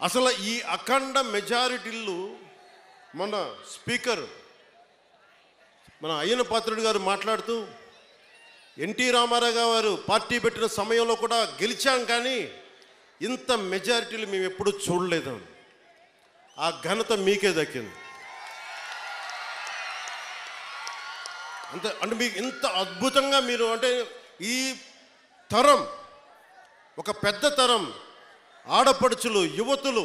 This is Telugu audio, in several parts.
అసలు ఈ అఖండ మెజారిటీలు మన స్పీకర్ మన అయ్యన పాత్రుడు గారు మాట్లాడుతూ ఎన్టీ రామారావు గారు పార్టీ పెట్టిన సమయంలో కూడా గెలిచాం, కానీ ఇంత మెజారిటీలు మేము ఎప్పుడూ చూడలేదు. ఆ ఘనత మీకే దక్కింది. అంటే మీకు ఇంత అద్భుతంగా మీరు అంటే ఈ తరం ఒక పెద్ద తరం ఆడపడుచులు, యువతులు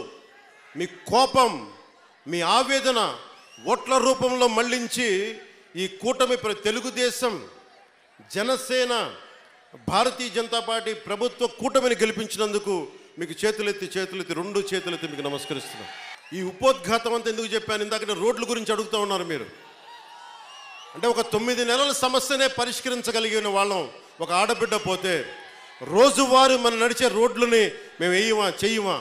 మీ కోపం, మీ ఆవేదన ఓట్ల రూపంలో మళ్లించి ఈ కూటమి తెలుగుదేశం, జనసేన, భారతీయ జనతా పార్టీ ప్రభుత్వ కూటమిని గెలిపించినందుకు మీకు చేతులెత్తి రెండు చేతులెత్తి మీకు నమస్కరిస్తున్నాను. ఈ ఉపోద్ఘాతం అంతా ఎందుకు చెప్పాను? ఇందాక రోడ్ల గురించి అడుగుతూ ఉన్నారు మీరు. అంటే ఒక 9 నెలల సమస్యనే పరిష్కరించగలిగిన వాళ్ళం ఒక ఆడబిడ్డ పోతే రోజువారీ మనం నడిచే రోడ్లని మేము వేయమా చెయ్యమా?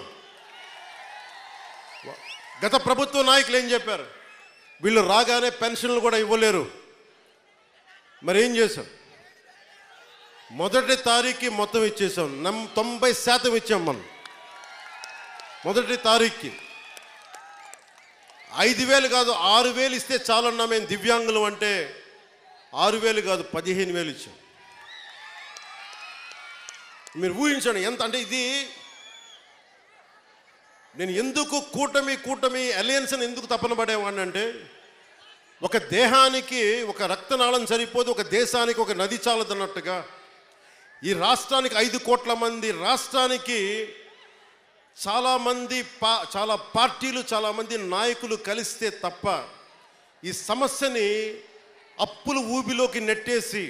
గత ప్రభుత్వ నాయకులు ఏం చెప్పారు? వీళ్ళు రాగానే పెన్షన్లు కూడా ఇవ్వలేరు. మరి ఏం చేశాం? మొదటి తారీఖుకి మొత్తం ఇచ్చేసాం. 90% ఇచ్చాం మనం. మొదటి తారీఖుకి 5,000 కాదు 6,000 ఇస్తే చాలన్నా మేము దివ్యాంగులు అంటే 6,000 కాదు 15,000 ఇచ్చాం. మీరు ఊహించండి ఎంత. అంటే ఇది నేను ఎందుకు కూటమి అలయన్స్ని ఎందుకు తపన పడేవాడిని అంటే, ఒక దేహానికి ఒక రక్తనాళం సరిపోదు, ఒక దేశానికి ఒక నది చాలదన్నట్టుగా ఈ రాష్ట్రానికి 5 కోట్ల మంది రాష్ట్రానికి చాలామంది చాలా పార్టీలు, చాలామంది నాయకులు కలిస్తే తప్ప ఈ సమస్యని అప్పుల ఊబిలోకి నెట్టేసి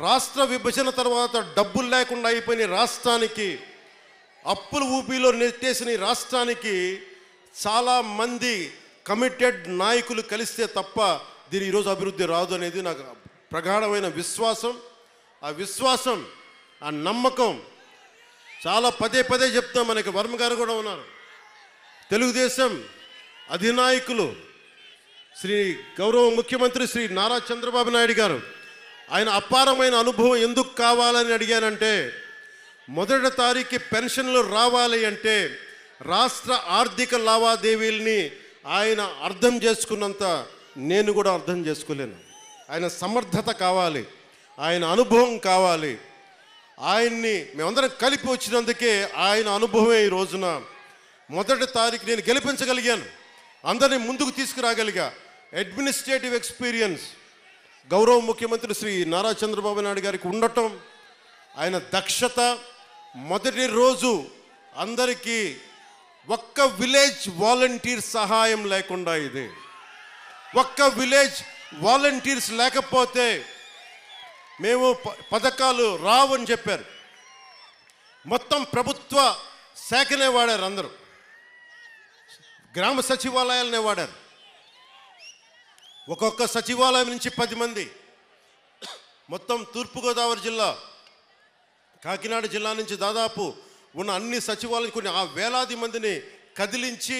రాష్ట్ర విభజన తర్వాత డబ్బులు లేకుండా అయిపోయిన రాష్ట్రానికి, అప్పుల ఊబిలో నెట్టేసిన రాష్ట్రానికి చాలామంది కమిటెడ్ నాయకులు కలిస్తే తప్ప దీని ఈరోజు అభివృద్ధి రాదు అనేది నాకు ప్రగాఢమైన విశ్వాసం. ఆ విశ్వాసం, ఆ నమ్మకం చాలా పదే చెప్తాం. మనకి వర్మ గారు కూడా ఉన్నారు. తెలుగుదేశం అధినాయకులు శ్రీ గౌరవ ముఖ్యమంత్రి శ్రీ నారా చంద్రబాబు నాయుడు గారు, ఆయన అపారమైన అనుభవం ఎందుకు కావాలని అడిగానంటే, మొదటి తారీఖు పెన్షన్లు రావాలి అంటే రాష్ట్ర ఆర్థిక లావాదేవీల్ని ఆయన అర్థం చేసుకున్నంత నేను కూడా అర్థం చేసుకోలేను. ఆయన సమర్థత కావాలి, ఆయన అనుభవం కావాలి. ఆయన్ని మేమందరం కలిపి వచ్చినందుకే ఆయన అనుభవమే ఈ రోజున మొదటి తారీఖు నేను గెలిపించగలిగాను, అందరినీ ముందుకు తీసుకురాగలిగా. అడ్మినిస్ట్రేటివ్ ఎక్స్పీరియన్స్ గౌరవ ముఖ్యమంత్రి శ్రీ నారా చంద్రబాబు నాయుడు గారికి ఉండటం, ఆయన దక్షత. మొదటి రోజు అందరికీ ఒక్క విలేజ్ వాలంటీర్ సహాయం లేకుండా, ఇది ఒక్క విలేజ్ వాలంటీర్స్ లేకపోతే మేము పథకాలు రావని చెప్పారు. మొత్తం ప్రభుత్వ శాఖనే వాడారు, అందరూ గ్రామ సచివాలయాలనే వాడారు. ఒక్కొక్క సచివాలయం నుంచి 10 మంది. మొత్తం తూర్పుగోదావరి జిల్లా, కాకినాడ జిల్లా నుంచి దాదాపు ఉన్న అన్ని సచివాలయం కొన్ని వేలాది మందిని కదిలించి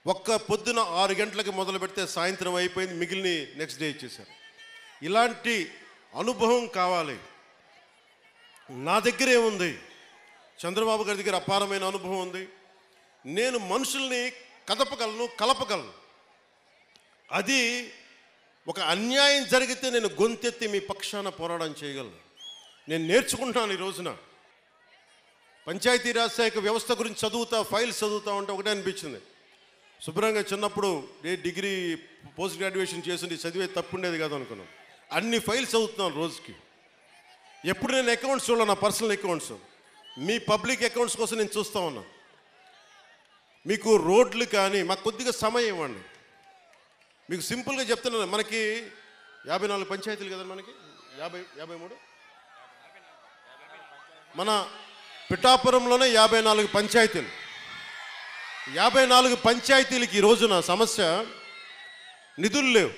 ఒక్క పొద్దున 6 గంటలకు మొదలు పెడితే సాయంత్రం అయిపోయింది, మిగిలిన నెక్స్ట్ డే ఇచ్చేశారు. ఇలాంటి అనుభవం కావాలి. నా దగ్గర ఏముంది? చంద్రబాబు గారి దగ్గర అపారమైన అనుభవం ఉంది. నేను మనుషుల్ని కలపగలను. అది ఒక అన్యాయం జరిగితే నేను గొంతెత్తి మీ పక్షాన పోరాటం చేయగలను. నేను నేర్చుకుంటాను. ఈ రోజున పంచాయతీరాజ్ శాఖ వ్యవస్థ గురించి ఫైల్స్ చదువుతా ఉంటే ఒకటే అనిపించింది. శుభ్రంగా చిన్నప్పుడు డిగ్రీ పోస్ట్ గ్రాడ్యుయేషన్ చేసి చదివే తప్పుండేది కాదు అనుకున్నాను. అన్ని ఫైల్స్ చదువుతున్నాను రోజుకి. ఎప్పుడు నేను అకౌంట్స్ చూడాలి, నా పర్సనల్ అకౌంట్స్, మీ పబ్లిక్ అకౌంట్స్ కోసం నేను చూస్తూ ఉన్నాను. మీకు రోడ్లు కానీ మాకు కొద్దిగా సమయం ఇవ్వండి. మీకు సింపుల్గా చెప్తున్నాను. మనకి 54 పంచాయతీలు కదా, మనకి 53 మన పిఠాపురంలోనే 54 పంచాయతీలు. 54 పంచాయతీలకి ఈ రోజున సమస్య నిధులు లేవు.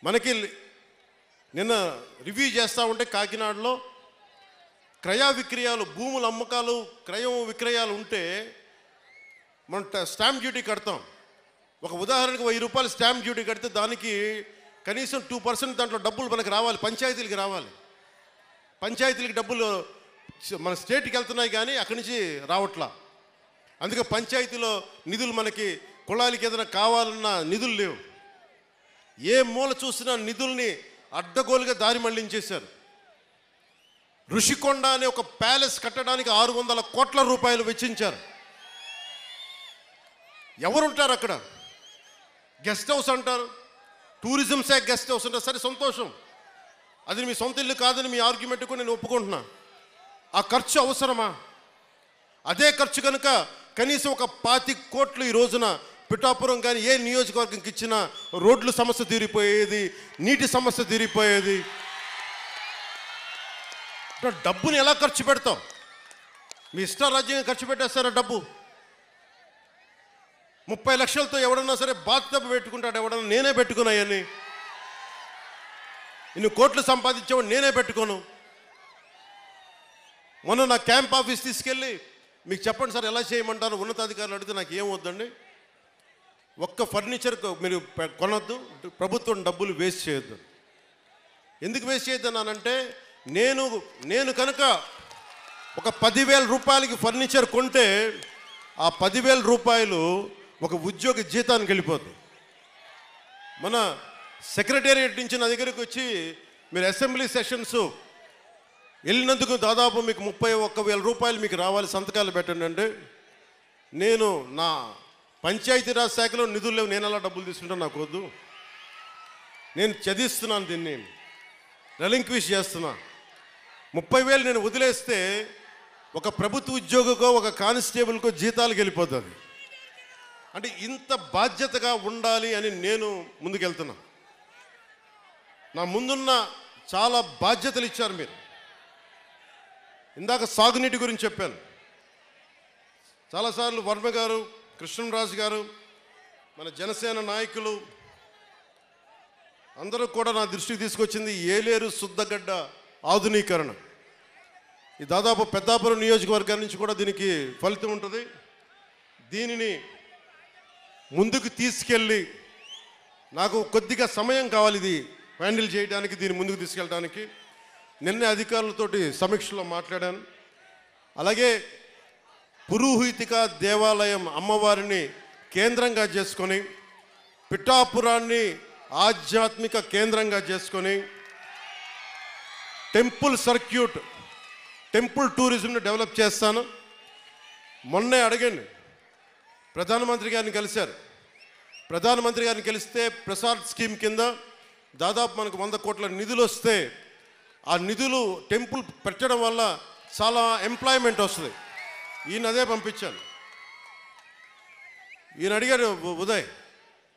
మనకి నిన్న రివ్యూ చేస్తూ ఉంటే కాకినాడలో క్రయ విక్రయాలు, భూముల అమ్మకాలు, క్రయం విక్రయాలు ఉంటే మనం స్టాంప్ డ్యూటీ కడతాం. ఒక ఉదాహరణకు 1000 రూపాయలు స్టాంప్ డ్యూటీ కడితే దానికి కనీసం 2% దాంట్లో డబ్బులు మనకు రావాలి, పంచాయతీలకి రావాలి. పంచాయతీలకి డబ్బులు మన స్టేట్కి వెళ్తున్నాయి కానీ అక్కడి నుంచి రావట్లా. అందుకే పంచాయతీలో నిధులు మనకి కుళాయిలకి ఏదైనా కావాలన్నా నిధులు లేవు. ఏ మూల చూసినా నిధుల్ని అడ్డగోలుగా దారి మళ్లించేశారు. ఋషికొండ అనే ఒక ప్యాలెస్ కట్టడానికి 600 కోట్ల రూపాయలు వెచ్చించారు. ఎవరుంటారు అక్కడ? గెస్ట్ హౌస్ అంటారు, టూరిజం శాఖ గెస్ట్ హౌస్ అంటారు. సరే, సంతోషం, అది మీ సొంత ఇల్లు కాదని మీ ఆర్గ్యుమెంట్ కూడా నేను ఒప్పుకుంటున్నా. ఆ ఖర్చు అవసరమా? అదే ఖర్చు కనుక కనీసం ఒక 25 కోట్లు ఈ రోజున పిఠాపురం కానీ ఏ నియోజకవర్గంకి ఇచ్చినా రోడ్ల సమస్య తీరిపోయేది, నీటి సమస్య తీరిపోయేది. డబ్బుని ఎలా ఖర్చు పెడతాం? మీ ఇష్టారాజ్యంగా ఖర్చు పెట్టేస్తారా డబ్బు? 30 లక్షలతో ఎవడన్నా సరే బాత్ టబ్ పెట్టుకుంటాడు, ఎవడన్నా నేనే పెట్టుకున్నాయని. ఇన్ని కోట్లు సంపాదించేవాడు నేనే పెట్టుకోను. మొన్న నా క్యాంప్ ఆఫీస్ తీసుకెళ్ళి మీకు చెప్పండి సార్ ఎలా చేయమంటారు ఉన్నతాధికారులు అడిగితే నాకు ఏం వద్దండి, ఒక్క ఫర్నిచర్ మీరు కొనొద్దు, ప్రభుత్వం డబ్బులు వేస్ట్ చేయొద్దు. ఎందుకు వేస్ట్ చేయొద్దన్నానంటే నేను కనుక ఒక 10,000 రూపాయలకి ఫర్నిచర్ కొంటే ఆ 10,000 రూపాయలు ఒక ఉద్యోగి జీతానికి వెళ్ళిపోతుంది. మన సెక్రటేరియట్ నుంచి నా దగ్గరికి వచ్చి మీరు అసెంబ్లీ సెషన్స్ వెళ్ళినందుకు దాదాపు మీకు 31,000 రూపాయలు మీకు రావాలి, సంతకాలు పెట్టండి అంటే, నేను నా పంచాయతీరాజ్ శాఖలో నిధులు లేవు, నేను అలా డబ్బులు తీసుకుంటాను, నాకు వద్దు. నేను చదివిస్తున్నాను, దీన్ని రెలింక్విష్ చేస్తున్నా. 30,000 నేను వదిలేస్తే ఒక ప్రభుత్వ ఉద్యోగికో ఒక కానిస్టేబుల్కో జీతాలకు వెళ్ళిపోతుంది. అంటే ఇంత బాధ్యతగా ఉండాలి అని నేను ముందుకెళ్తున్నా. నా ముందున్న చాలా బాధ్యతలు ఇచ్చారు మీరు. ఇందాక సాగునీటి గురించి చెప్పాను. చాలాసార్లు వర్మ గారు, కృష్ణరాజు గారు, మన జనసేన నాయకులు అందరూ కూడా నా దృష్టికి తీసుకొచ్చింది ఏలేరు శుద్ధగడ్డ ఆధునీకరణ. ఈ దాదాపు పెద్దాపురం నియోజకవర్గం నుంచి కూడా దీనికి ఫలితం ఉంటుంది. దీనిని ముందుకు తీసుకెళ్ళి నాకు కొద్దిగా సమయం కావాలి ఇది హ్యాండిల్ చేయడానికి, దీన్ని ముందుకు తీసుకెళ్ళడానికి. నిన్నే అధికారులతోటి సమీక్షలో మాట్లాడాను. అలాగే పురోహితిక దేవాలయం అమ్మవారిని కేంద్రంగా చేసుకొని పిఠాపురాన్ని ఆధ్యాత్మిక కేంద్రంగా చేసుకొని టెంపుల్ సర్క్యూట్, టెంపుల్ టూరిజంని డెవలప్ చేస్తాను. మొన్నే అడగండి, ప్రధానమంత్రి గారిని కలిశారు. ప్రధానమంత్రి గారిని కలిస్తే ప్రసాద్ స్కీమ్ కింద దాదాపు మనకు 100 కోట్ల నిధులు వస్తే ఆ నిధులు టెంపుల్ పెట్టడం వల్ల చాలా ఎంప్లాయ్మెంట్ వస్తుంది. ఈయన అదే పంపించాను. ఈయన అడిగారు, ఉదయ్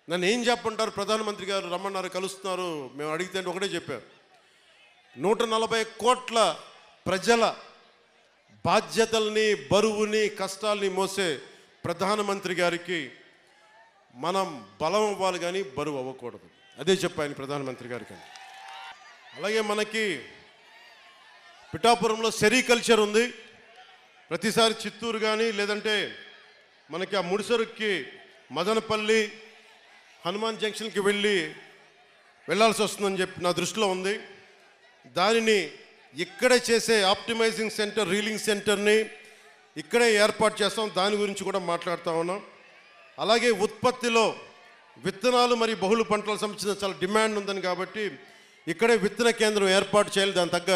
నన్ను ఏం చెప్పంటారు, ప్రధానమంత్రి గారు రమ్మన్నారు, కలుస్తున్నారు, మేము అడిగితే ఒకటే చెప్పారు, 140 కోట్ల ప్రజల బాధ్యతల్ని, బరువుని, కష్టాల్ని మోసే ప్రధానమంత్రి గారికి మనం బలం అవ్వాలి కానీ బరువు అవ్వకూడదు. అదే చెప్పాను ప్రధానమంత్రి గారికి. అలాగే మనకి పిఠాపురంలో సెరికల్చర్ ఉంది. ప్రతిసారి చిత్తూరు కానీ లేదంటే మనకి ఆ ముడిసరుక్కి మదనపల్లి హనుమాన్ జంక్షన్కి వెళ్ళాల్సి వస్తుందని చెప్పి నా దృష్టిలో ఉంది. దానిని ఇక్కడే చేసే ఆప్టిమైజింగ్ సెంటర్, రీలింగ్ సెంటర్ని ఇక్కడే ఏర్పాటు చేస్తాం. దాని గురించి కూడా మాట్లాడుతూ ఉన్నాం. అలాగే ఉత్పత్తిలో విత్తనాలు మరియు బహుళ పంటలకు సంబంధించిన చాలా డిమాండ్ ఉందని కాబట్టి ఇక్కడే విత్తన కేంద్రం ఏర్పాటు చేయాలి. దాని తగ్గ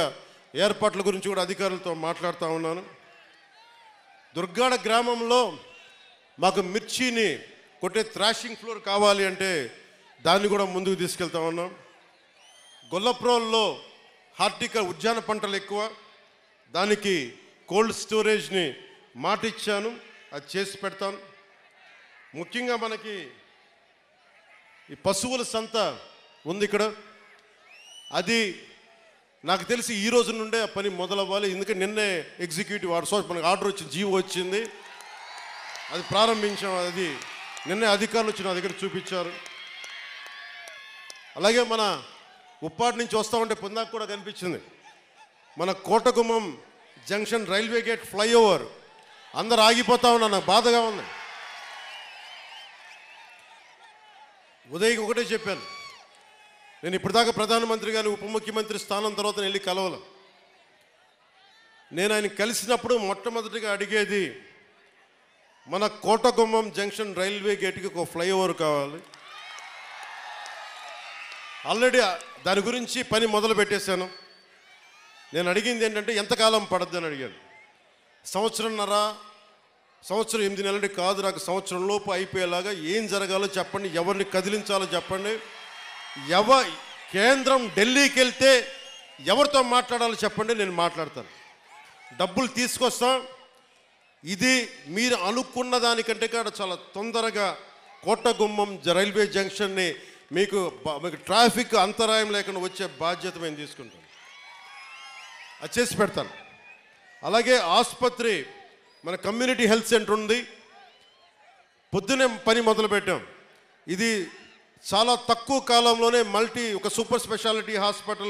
ఏర్పాట్ల గురించి కూడా అధికారులతో మాట్లాడుతూ ఉన్నాను. దుర్గాడ గ్రామంలో మాకు మిర్చిని కొట్టే థ్రాషింగ్ ఫ్లోర్ కావాలి అంటే దాన్ని కూడా ముందుకు తీసుకెళ్తా ఉన్నాం. గొల్లప్రోల్లో ఉద్యాన పంటలు ఎక్కువ, దానికి కోల్డ్ స్టోరేజ్ని మాట ఇచ్చాను, అది చేసి పెడతాను. ముఖ్యంగా మనకి ఈ పశువుల సంత ఉంది ఇక్కడ, అది నాకు తెలిసి ఈ రోజు నుండే ఆ పని మొదలవ్వాలి. ఎందుకంటే నిన్నే ఎగ్జిక్యూటివ్ మనకు ఆర్డర్ వచ్చింది, జీవో వచ్చింది, అది ప్రారంభించాం. అది నిన్నే అధికారులు వచ్చి నా దగ్గర చూపించారు. అలాగే మన ఉప్పాటి నుంచి వస్తామంటే పొందాక కూడా కనిపించింది మన Kotagummam junction railway gate flyover, అందరు ఆగిపోతా ఉన్నా, నాకు బాధగా ఉంది. ఉదయ్కి ఒకటే చెప్పాను, నేను ఇప్పటిదాకా ప్రధానమంత్రి గారిని ఉప ముఖ్యమంత్రి స్థానం తర్వాత వెళ్ళి కలవను. నేను ఆయన కలిసినప్పుడు మొట్టమొదటిగా అడిగేది మన కోటగుమ్మం జంక్షన్ రైల్వే గేట్కి ఒక ఫ్లైఓవర్ కావాలి. ఆల్రెడీ దాని గురించి పని మొదలు పెట్టేశాను. నేను అడిగింది ఏంటంటే ఎంతకాలం పడద్దని అడిగాను. సంవత్సరంన్నర, సంవత్సరం 8 నెలలు కాదు, నాకు సంవత్సరం లోపు అయిపోయేలాగా ఏం జరగాలో చెప్పండి, ఎవరిని కదిలించాలో చెప్పండి, కేంద్రం ఢిల్లీకి వెళ్తే ఎవరితో మాట్లాడాలో చెప్పండి, నేను మాట్లాడతాను. డబ్బులు తీసుకొస్తాం. ఇది మీరు అనుకున్న దానికంటే కూడా చాలా తొందరగా కోటగుమ్మం రైల్వే జంక్షన్ని మీకు ట్రాఫిక్ అంతరాయం లేకుండా వచ్చే బాధ్యత మేము తీసుకుంటాం. అది చేసి పెడతాను. అలాగే ఆసుపత్రి, మన కమ్యూనిటీ హెల్త్ సెంటర్ ఉంది. పొద్దునే పని మొదలుపెట్టాం. ఇది చాలా తక్కువ కాలంలోనే ఒక సూపర్ స్పెషాలిటీ హాస్పిటల్